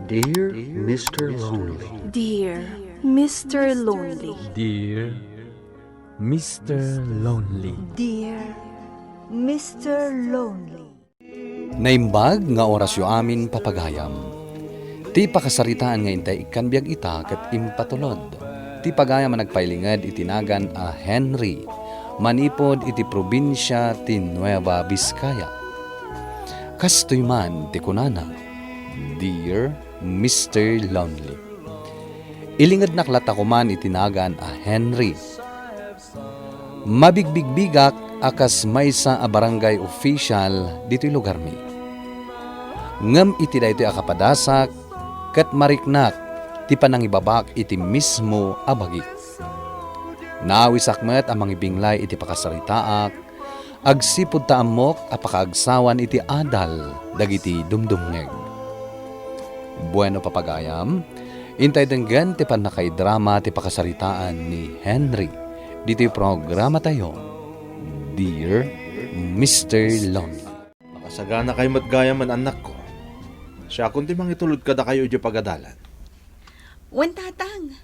Dear Mr. Lonely. Dear Mr. Lonely. Dear Mr. Lonely. Dear Mr. Lonely. Naimbag nga orasyo amin papagayam. Ti pakasaritaan nga intay ikan biag ita ket impatulod. Ti pagayam nga nagpailingad itinagan a Henry. Manipod iti probinsya ti Nueva Vizcaya. Kastoy man ti kunana, Dear Mr. Lonely. Ilingad naklata ko man itinagan a Henry. Mabigbigbigak akas maysa a barangay official dito'y lugar mi. Ngem iti daytoy akapadasak ket mariknak ti panangibabak iti mismo a bagi. Nawisakmet ang mangibinglay iti pakasaritaak, agsipud ta amok a pakaagsawan iti adal dagiti dumdumngeg. Bueno papagayam, intay denggan ti panakay-drama ti pakasaritaan ni Henry. Dito'y programa tayo, Dear Mr. Lonely. Makasagana kay matgaya man anak ko. Siya kundi mangitulod kada kayo di pagadalan. Wan tatang,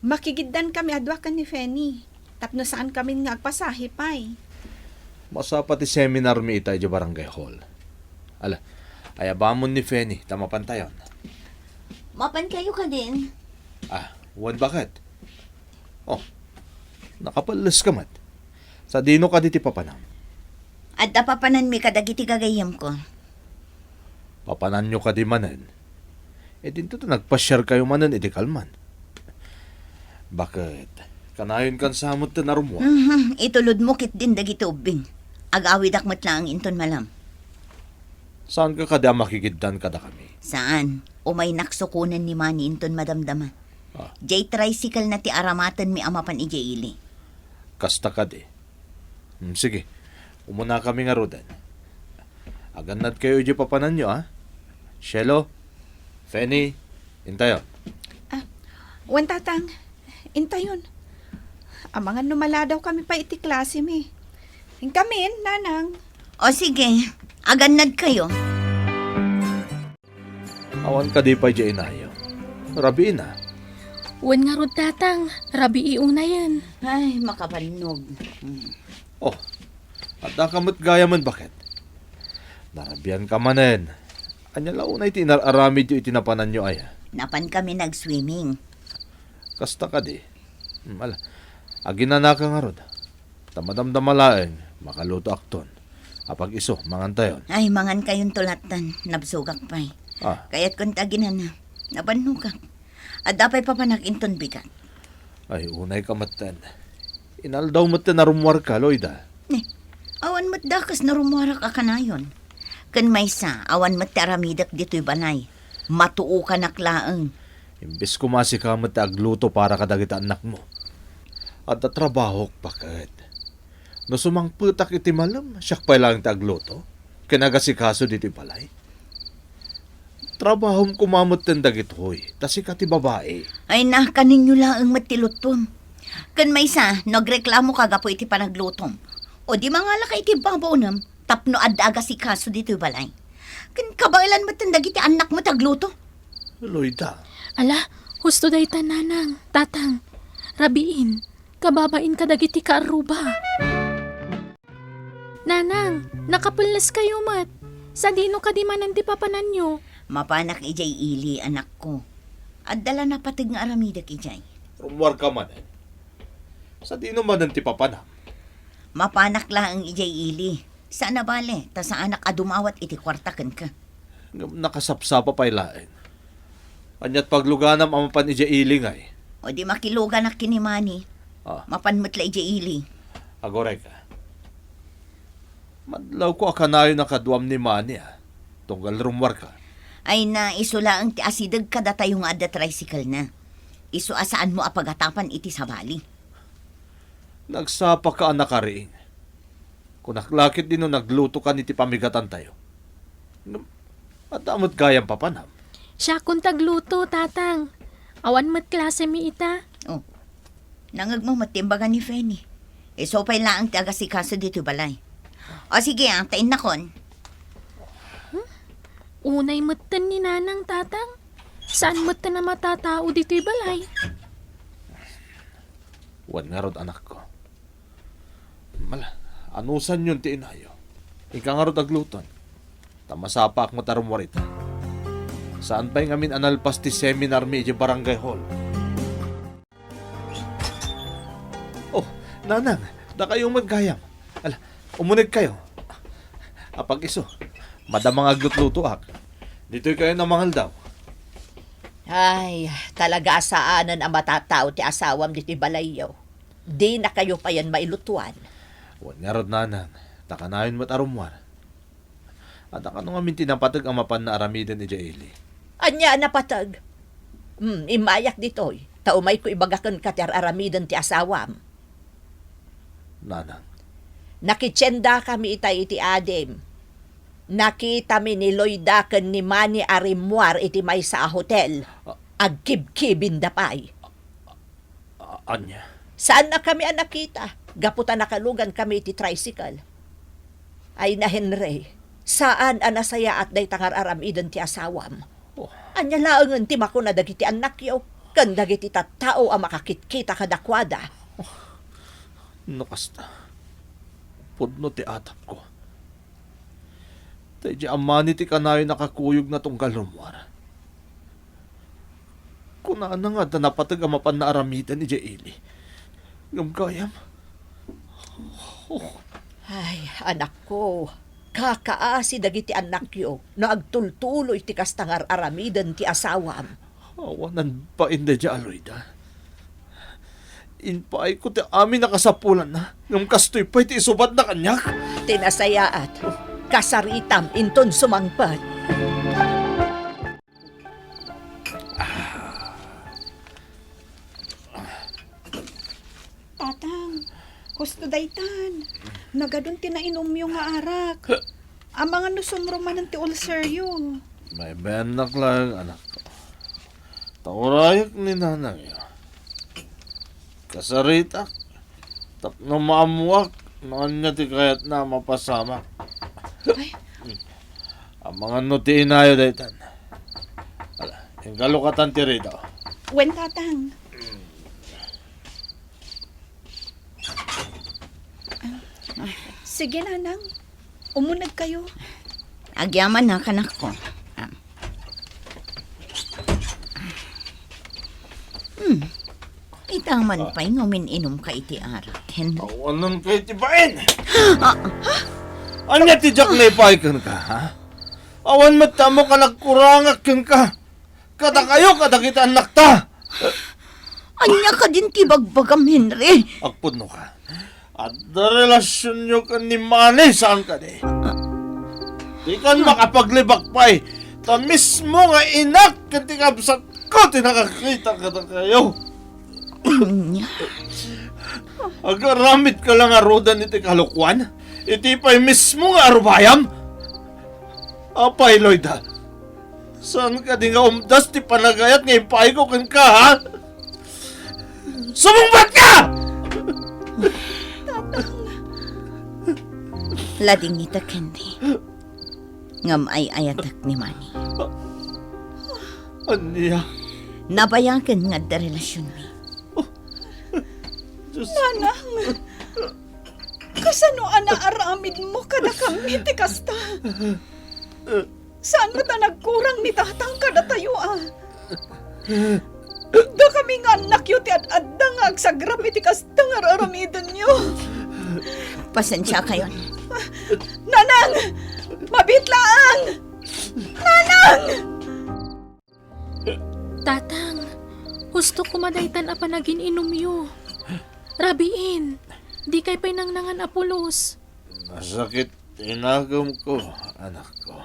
makigiddan kami adwakan ni Fenny. Tapno saan kami nga agpasahi pay. Masapa ti seminar mi itay di barangay hall. Ala, ayabamon ni Fenny, tamapan tayon. Mapan kayo ka din. Wan bakit? Oh, nakapalas ka mat. Sa dino ka diti papanam. At napapanan mi kadagiti gagayam ko. Papanan nyo ka di manan. Dinto to nagpasyar kayo manan iti kalman. Bakit? Kanayon kan samot ta narumwa. Itulod mo kit din dagiti ubing. Agawid akmat lang ang inton malam. Saan ka kada makikiddan kada kami? Saan? Umay naksukunan ni Manny inton madamdaman. Ah. Jay tricycle na ti aramatan mi amapan ije ili. Kasta ka di. Sige, umuna kami nga rodan. Aganad kayo di papanan nyo, ha? Shelo, Fenny, intayo. Wan tatang, intayon. Amangan numala daw kami pa iti klase mi. Kamin, nanang. O sige, aganad kayo. Awan ka di pa di inayo. Rabi na. Wen nga rod tatang, rabi iuna yan. Ay, makabanog. Oh, at nakamot gaya man bakit? Narabian ka manen. Anya launay tinararamid yung itinapanan nyo ay. Napan kami nag-swimming. Kasta ka di. Ala, aginana ka nga rod. Tamadamdamalaeng, makaluto akton. Apag iso, mangantayon. Ay, mangan kayong tulatan. Nabsugak pa'y. Kaya't kung taginan na, nabanukak. At dapay papanak inton bigat. Ay, unay ka matan. Inaldaw mo narumwar ka, Loida. Awan mo't dakas na rumwarak ka kanayon. Kan may sa, awan mo't taramidak dito'y balay. Matuo ka naklaang. Imbes kumasi ka mo agluto para kadagita anak mo. At trabaho pakad. No sumangputak iti malam, siyak pa lang agluto. Kinagasikaso dito'y balay. Trabahom kumamot tendagit hoy, tasi ka ti babae. Ay na, kaninyo lang ang matilutom. Kan may sa, nagreklamo ka gapo iti panaglutom. O di mangala ka iti babonam, tapno adaga si kaso dito'y balay. Kan kabailan mo tendagit anak mo tagluto. Loida. Ala, husto day nanang, tatang, rabiin, kababain ka dagiti kaaruba. Nanang, nakapullas kayo mat. Sa dino ka di manan di papanan nyo. Mapanak ijay ili, anak ko. At dala na patig nga aramidak ijay. Rumwar ka man. Sa di naman ang tipapanam. Mapanak lang ang ijay ili. Saan na bale, ta sa anak adumawat iti kwartakan ka. Nakasapsapa pa ilain. Anyat pagluganam ang mapan ija ilingay. O di makiluga na kinimani. Mapanmatla ijay ili. Agoray ka. Madlaw ko akanayo na kaduam ni Manny, tunggal rumwar ka. Ay na isula ang ti asidag kada tayong ada tricycle na. Isu asaan mo apagatapan iti sa bali. Nagsapa ka anak kariing. Kung naklakit din no nagluto ka niti pamigatan tayo. At amot gayang papanam. Siya kung tagluto, tatang. Awan mat klase mi ita. Oh, nangag mo matimbagan ni Fenny. Isopay lang ang tagasikaso dito balay. O sige, tain na kon. Unay matan ni nanang, tatang. Saan mo na matatao dito'y balay? Wan nga rod anak ko. Mala, anusan yun ti inayo. Ika nga rod agluton. Tamasapak mo tarum warita. Saan pa'y ngamin analpas ti seminar mi di barangay hall? Oh, nanang, da kayong magkayam. Ala, umunig kayo. Apag iso, madamang aglutluto ak. Dito'y kayo namangal daw. Ay, talaga asaanan ang matatao ti asawam diti balayaw. Di na kayo pa yan mailutuan. Wan nga rod nanang, takanayon mo't arumwar. At ako nga min tinapatag ang mapan na aramidan ni Jaeli. Anya napatag. Imayak ditoy. Taumay ko ibagakan ka ti aramidan ti asawam. Nanang, Nakitsenda kami itay iti adem. Nakita mi ni Loida ken ni Manny Arimwar iti may sa hotel. Agkibkibin dapay. anya? Saan na kami ang nakita? Gaputan nakalugan kami iti tricycle. Ay na Henry, saan ang nasaya at day tangar aramidan ti asawam? Oh. Anya laangan ti mako na dagiti anak yaw. Kan dagiti tattao ang makakitkita kadakwada. Nakasta. Pudno ti atap ko. Tay di amani ti kanayo nakakuyog na tong galumwar. Kunaan na nga na napatag ang mapan na aramidan ni Jaeli. Gamgayam. Ay, anak ko. Kakaasi dagiti anak yo na agtultuloy ti kastangar aramidan ti asawam. Awanan pa inda di aloyda. Inpaay ko ti amin nakasapulan na. Ngam kastoy pa iti isubat na kanyak. Tinasayaat. Kasaritam inton sumangpad. Tatang, gusto daytan. Nagadun tinainom yung nga arak. Ang mga nusumruman ng ti ulcer yun. May benak lang anak ko. Taurayak ni nanang yo. Kasarita. Tapno maamuak. Noon niya ti kayat na mapasama. Ay. Ang mga nuti inayo daytan. Ala, yung kalukatan ti rito. Wen tatang. Sige nanang, umunag kayo. Agyaman na kanak ko. Itang man pa'y ngumin-inom ka iti arak, Henry. Awanan kayo ti bain! Anya ti jak na ipaikan ka, ha? Awan matamo ka nagkurangak kan ka. Kada kayo, kada kita anak ta. Anya ka din ti bagbagam, Henry. Agpud no ka. At da relasyon nyo ka ni Manny, saan ka di? Di kan makapaglibak pa'y. Ta mismo nga inak, kanti kabsat ko, tinakakita ka na kayo. Anya. Agaramit ka lang arudan iti kalukwan. Iti pa'y mismo nga arubayam. Apay, Loida. Saan ka di nga umdas ti panagayat nga ipay ko kan ka, ha? Sumungbat ka! Lading ita, Candy. Ngam ay ayatak ni Manny. Anya? Nabayakan nga da relasyon mi. Nanang, kasano ana aramid mo kada kami ti kasta? Saan mo ta nagkurang ni tatang kada tayo Da kami nga anak yu ti ad-adda nga agsagrap iti kasta nga aramidon nyo. Pasensya kayo. Nanang, mabitlaang! Nanang! Tatang, gusto ko madaytan apa naging inumyo. Rabiin, di kay pa'y nangnangan apulos. Masakit inagam ko, anak ko.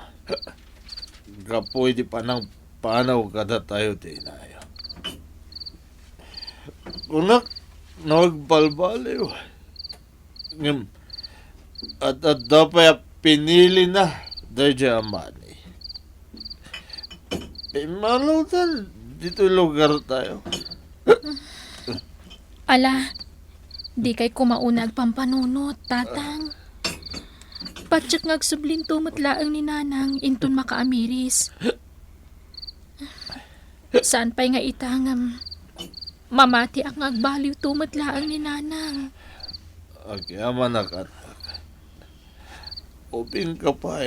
Kapoy di panang panaw kada tayo tinayo. Kunak, nagbalbaliw. Ngam, at dapat pinili na dahil amani. Pimalutan, dito lugar tayo. Ala, di kay kumaunag pampanunot, tatang. Patsak ngagsublinto matlaang ni nanang inton makaamiris. Saan pa'y nga itangam? Mamati ang agbaliw tumatlaang ni nanang. Agyaman anak. Uping ka pa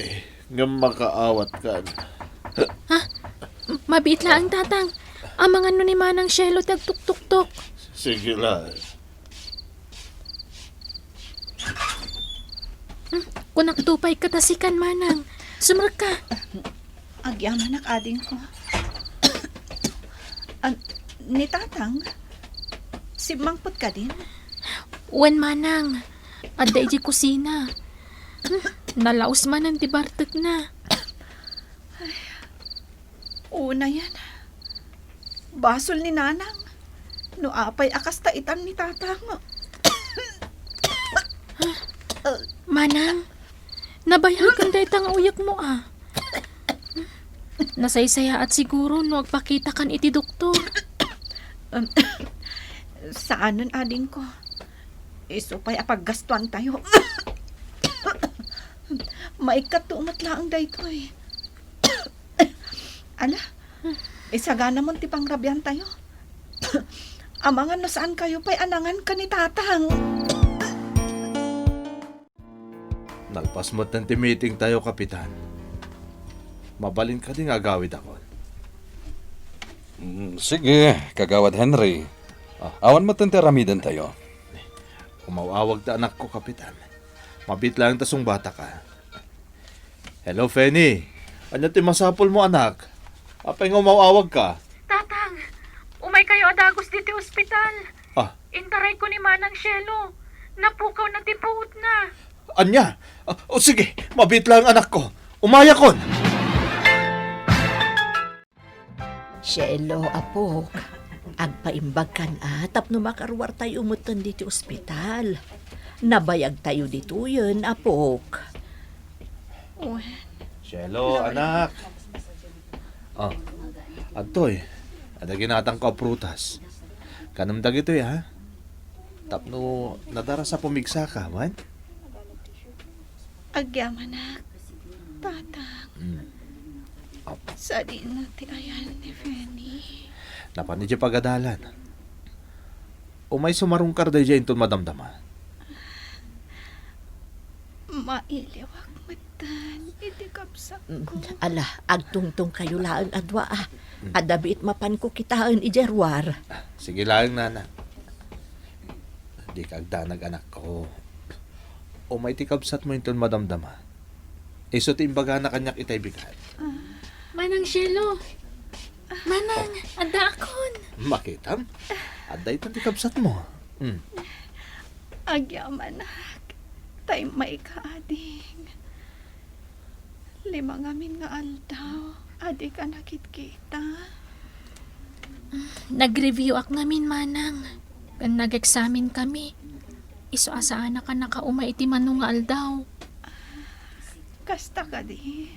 nga makaawat ka. Mabit lang tatang. Ang mga no ni manang Shelo tagtuk-tuk-tuk. Sige lang. Kung naktupay katasikan manang. Sumarag ka. Agyaman ak ading ko. Ni tatang, si mangpot ka din? Uwan manang. Aday di kusina. Nalaos man ang tibartek na. Una yan. Basol ni nanang. No apay akas taitan ni tatang. Manang, nabayag kang dahi tang uyak mo Nasaysaya at siguro no agpakita kan iti doktor. Saanan ading ko? Isupay apaggastuan tayo. Maikatumat lang dayto Ala, isagana mo ti pangrabyan tayo. Amangan no saan kayo pa'y anangan ka ni tatang. Nagpasmot ng meeting tayo, Kapitan. Mabalin ka din agawid ako. Sige, kagawad Henry. Awan mo ramidan tayo. Umawawag ta anak ko, Kapitan. Mabit lang tasong bata ka. Hello, Fanny. Ano ti masapol mo, anak? Apay nga umawawag ka? Tatang, umay kayo adagos dito ospital. Intaray ko ni Manang Shelo. Napukaw na tipuot na. Anya? Sige, mabit lang anak ko. Umaya kon! Shelo, apok. Agpaimbag kan tapno makarwar tayo umutan dito ospital. Nabayag tayo dito yun, apok. Shelo, anak. Adtoy, ada ginatang ko prutas. Kanamdag ito ha? Tapno nadara sa pumigsa ka, man? Agyaman ak, tatang. Sa di na ti ayan ni Fanny. Napanidya pagadalan. Umay sumarungkar day dyan ito madamdama. Mailiwag matan, iti kapsak ko. Ala, agtungtong kayo laang adwa Adabit mapan ko kitaan ijerwar. Sige lang, nana. Di kagdanag anak ko. Umay tikabsat mo ito madamdama. Iso timbaga na kanyak itay bigat. Manang Shelo. Manang, anda akon. Makitam? Aday itong tikabsat mo. Agyaman ak, tay may kaading. 5 ngamin nga aldaw, adi ka nakit-kita. Nag-review ak namin manang. Kan nag-examine kami. Iso asaan na ka nakauma iti manong nga aldaw. Kasta ka di.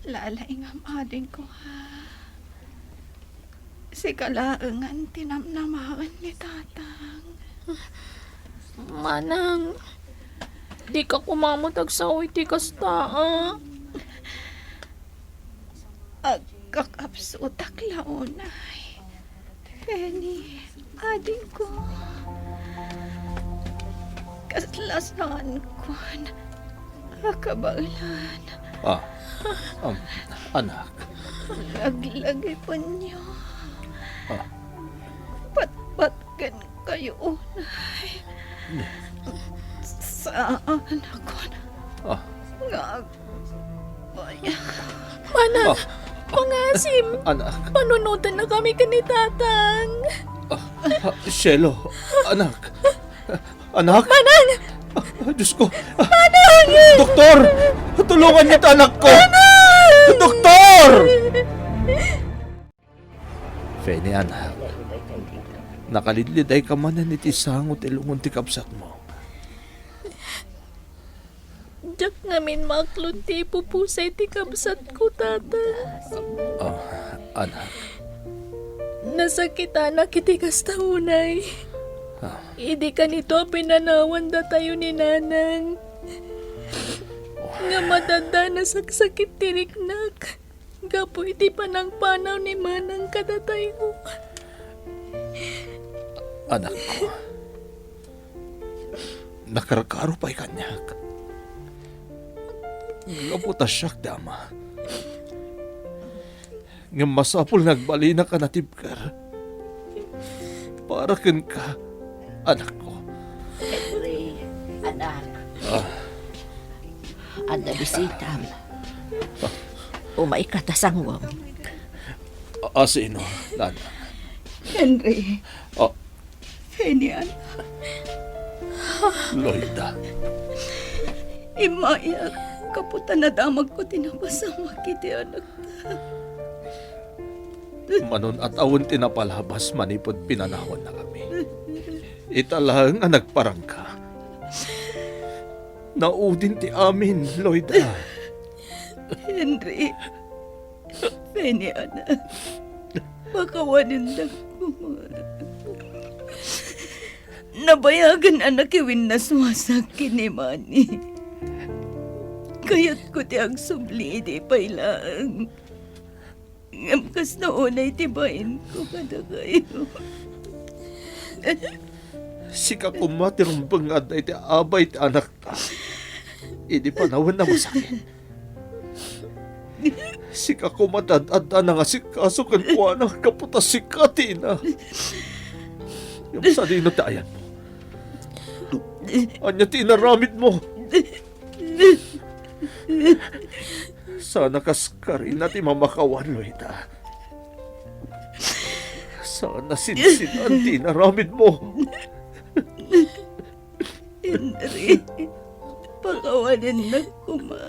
Lalaingam ading ko ha. Si kalaangan tinamnamaan ni tatang. Manang, di ka kumamutag sa uiti kasta Agkakapsutak launay. Penny, ading ko. Kaslasan ko na akabalan. Anak. Laglagay pa niyo. Patpatkan kayo unay. Saan ako na? Manang, pangasim. Anak. Panunutan na kami kanitatang. Shelo, anak. Anak? Manang! Diyos ko. Manang! Doktor! Tulungan niyo anak ko! Manang! Doktor! Feni, anak. Nakalidlid ay kamanan iti sangot ilungon ti kapsat mo. Diyak ngamin maklunti pupusay ti kapsat ko, tata. Anak. Nasakita na kitigas taunay. Idi ka nito pinanawan da tayo ni nanang. Nga madada na saksakit tiriknak. Gapo iti panangpanaw ni manang kadatay mo. Anak ko, nakarakaro pa'y kanyak. Kaputas siyak, dama. Nga masapul nagbalina ka na tibkar. Para ken ka, anak ko. Henry, anak. Anda bisitam. Umay katasangwam. Sino, Lana? Henry, Oh, Penny, anak. Loida. Imaya, kaputan na damag ko tinapasama kiti anak. Manon at awon tinapalabas manipod pinanahon na kami. Italang ang nagparangka. Naudin ti amin, Loida. Henry, Penny, anak. Pakawanin lang ko. Nabayagan anak iwin na sumasakin ni Manny. Kaya't ko ti ang subli di pailang. Ngamkas na unay tibayin ko kada kayo. Sika kumatirong bangad na iti abay ti anak ta. Idi panawan na masakit. Sika kumatad-ada na nga si kaso kan kuha na kaputas si Katina. Yung sa dino tayan mo. Anya tinaramid mo. Sana kaskarin natin mamakawan, Loida. Sana sinsin ang tinaramid mo. Henry, pakawanin na kuma.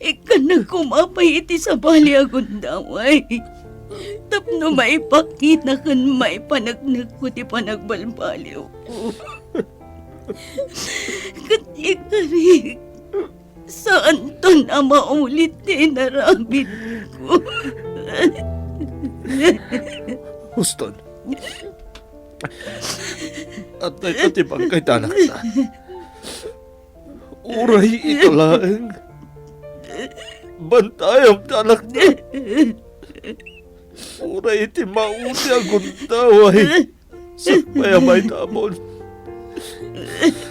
Ika na kumapay iti sa bali agundaway. Tapno maipakita kan maipanagnak ko ti panagbalbaliw ko. Kat ikarik, saan to na maulit ti naramid ko? Huston. At natipang kay tanak na. Uray ito lang. Bantay ang tanak na. Uray iti mauti ang guntaway. Sa mayamay tamon.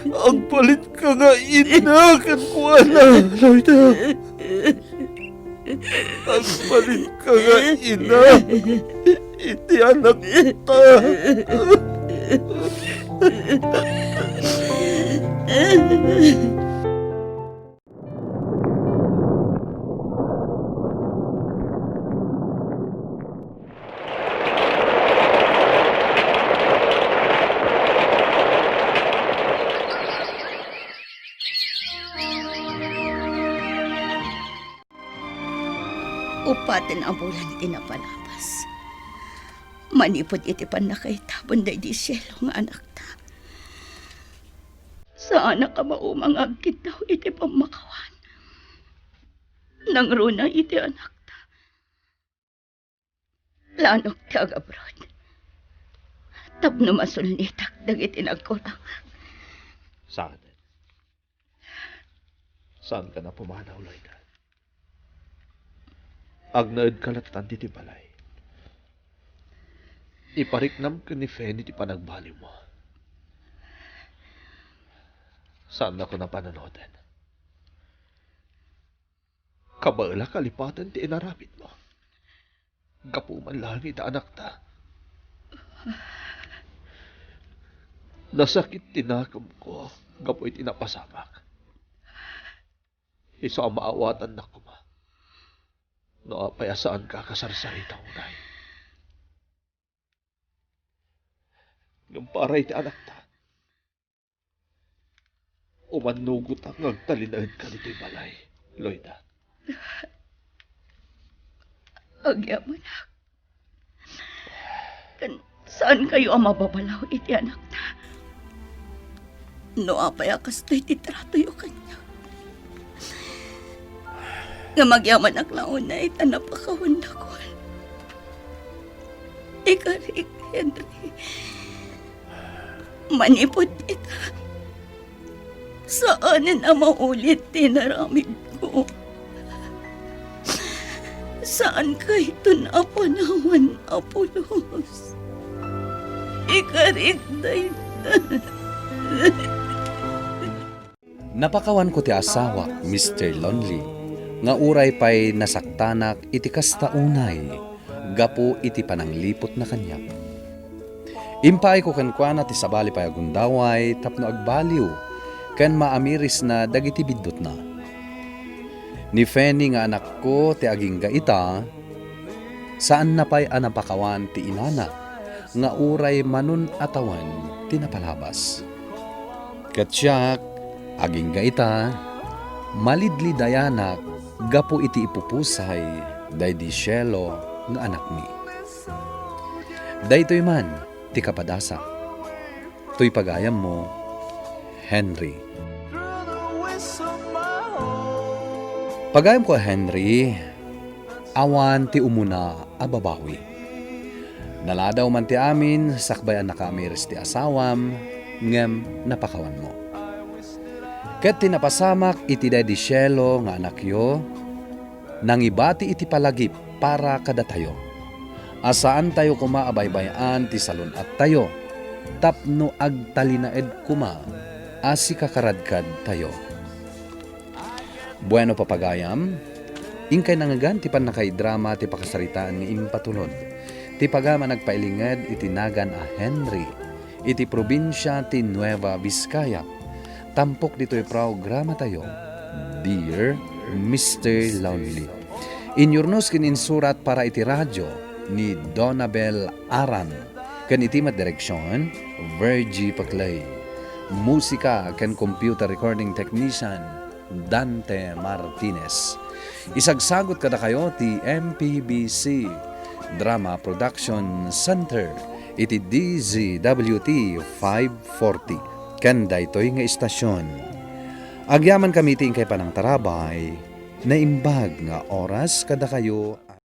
Ang palit ka nga ina kan kuha na, Loida. Ang palit ka nga ina. Iti anak ta. Upatin ang bulan tinapalabas. Manipod iti panakita, bunday di siyelo nga anak ta. Saan ka maumang agkit daw iti pamakawan. Nang runa iti anak ta. Lanok ti agabrod. Tapno masulnitak dagiti nagkurang. Saan? Saan ka na pumanaw, Loida? Agnaed kalatan ti balay. Ipariknam ka ni Fenny ti panagbali mo. Saan ako na pananodan? Kabaala kalipatan ti inarapit mo. Gapuman lang ita anak ta. Nasakit tinakam ko, gapoy tinapasamak. Iso ang maawatan na ko ma. No, payasaan ka kasarsarita unay. Nung paray ti anak ta, umanugot ang agtalinaid ka nito'y balay, Loida. Agyaman ak. Saan kayo ang mababalaw iti anak ta? No, apayakas to'y titrato yung kanya. Nga magyaman ak laon na itanapakawanda ko. Ikarik, Henry. Manipot ita. Saanin ang maulit tinaramid ko. saan kay tunapanawan, Apolos? Ikarinday Napakawan ko ti asawa, Mr. Lonely, nga uray pa'y nasaktanak iti kastaunay, gapo iti pananglipot na kanyap. Impay ko kankwana ti sabali pa'y agundaway, tapno agbaliw, kan maamiris na dagiti bidot na. Ni Fanny nga anak ko ti aging gaita, saan na pa'y anapakawan ti inana, nga uray manun atawan ti napalabas. Katsyak, aging gaita, malidli dayanak, gapo iti ipupusay, day di Shelo nga anak mi. Daytoy man, ti kapadasa. To'y pagayam mo, Henry. Pagayam ko, Henry, awan ti umuna ababawi. Naladaw man ti amin, sakbayan nakamiris ti asawam, ngem napakawan mo. Ket tinapasamak iti day di Shelo nga anak yo, nangibati iti palagip para kadatayo. Asaan tayo kuma abaybayan ti salon at tayo, tapno agtalinaed kuma, asi kakaradkad tayo. Bueno papagayam, ingkay nangagan ti panakaidrama ti pakasaritaan ni impatulod. Ti pagama nagpailinged iti nagan a Henry, iti probinsya ti Nueva Vizcaya. Tampok dito'y programa tayo, Dear Mr. Lonely. Inyurnos kininsurat para iti radyo ni Donabel Aran. Kan iti direksyon, Virgie Paclay. Musika kan computer recording technician, Dante Martinez. Isagsagot kada kayo ti MPBC Drama Production Center, iti DZWT 540. Kanda ito'y nga istasyon. Agyaman kami ting kay panang tarabay, na imbag nga oras kada kayo